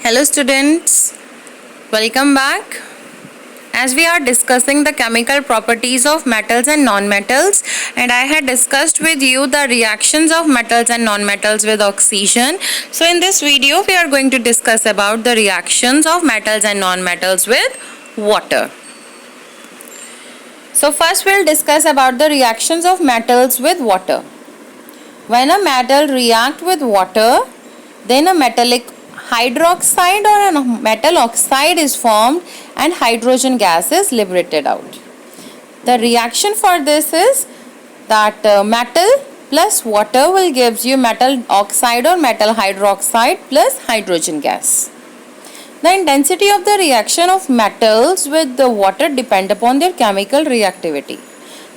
Hello students, welcome back. As we are discussing the chemical properties of metals and non-metals, and I had discussed with you the reactions of metals and non-metals with oxygen. So in this video we are going to discuss about the reactions of metals and non-metals with water. So first we'll discuss about the reactions of metals with water. When a metal reacts with water, then a metallic hydroxide or a metal oxide is formed and hydrogen gas is liberated out. The reaction for this is that metal plus water will gives you metal oxide or metal hydroxide plus hydrogen gas. The intensity of the reaction of metals with the water depend upon their chemical reactivity.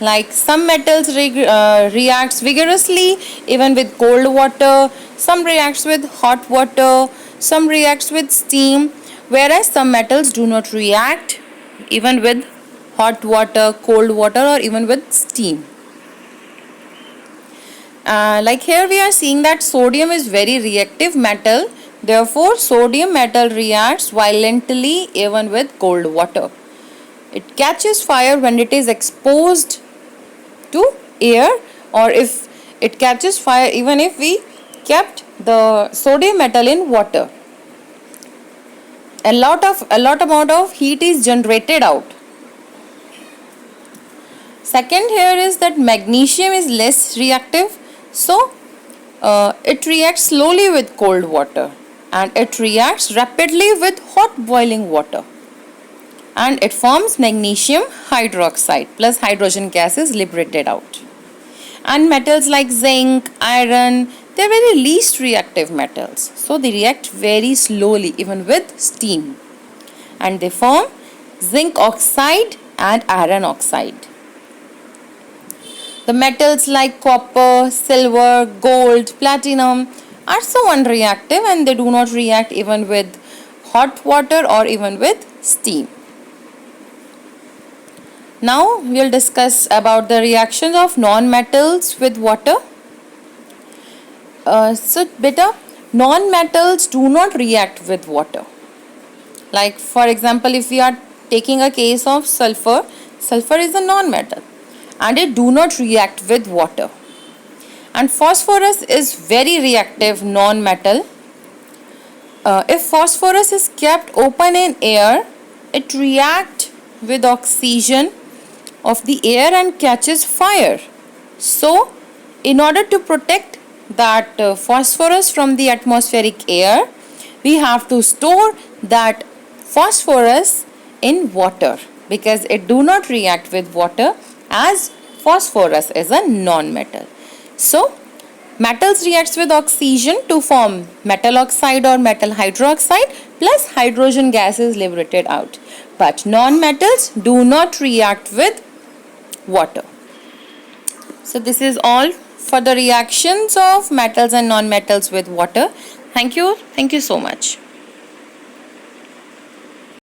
Like some metals reacts vigorously even with cold water, some reacts with hot water, some reacts with steam, whereas some metals do not react even with hot water, cold water, or even with steam. Like here we are seeing that sodium is very reactive metal, therefore sodium metal reacts violently even with cold water. It catches fire when it is exposed to air, or if it catches fire even if we kept the sodium metal in water. A lot amount of heat is generated out. Second here is that magnesium is less reactive, so it reacts slowly with cold water and it reacts rapidly with hot boiling water, and it forms magnesium hydroxide plus hydrogen gas is liberated out. And metals like zinc, iron, they are very least reactive metals, so they react very slowly even with steam, and they form zinc oxide and iron oxide. The metals like copper, silver, gold, platinum are so unreactive and they do not react even with hot water or even with steam. Now we will discuss about the reactions of non-metals with water. So beta, non-metals do not react with water. Like for example, if we are taking a case of sulfur, sulfur is a non-metal and it do not react with water. And phosphorus is very reactive non-metal. If phosphorus is kept open in air, it reacts with oxygen of the air and catches fire. So in order to protect that phosphorus from the atmospheric air, we have to store that phosphorus in water because it do not react with water, as phosphorus is a non-metal. So metals reacts with oxygen to form metal oxide or metal hydroxide plus hydrogen gas is liberated out, but non-metals do not react with water. So this is all for the reactions of metals and non-metals with water. Thank you so much.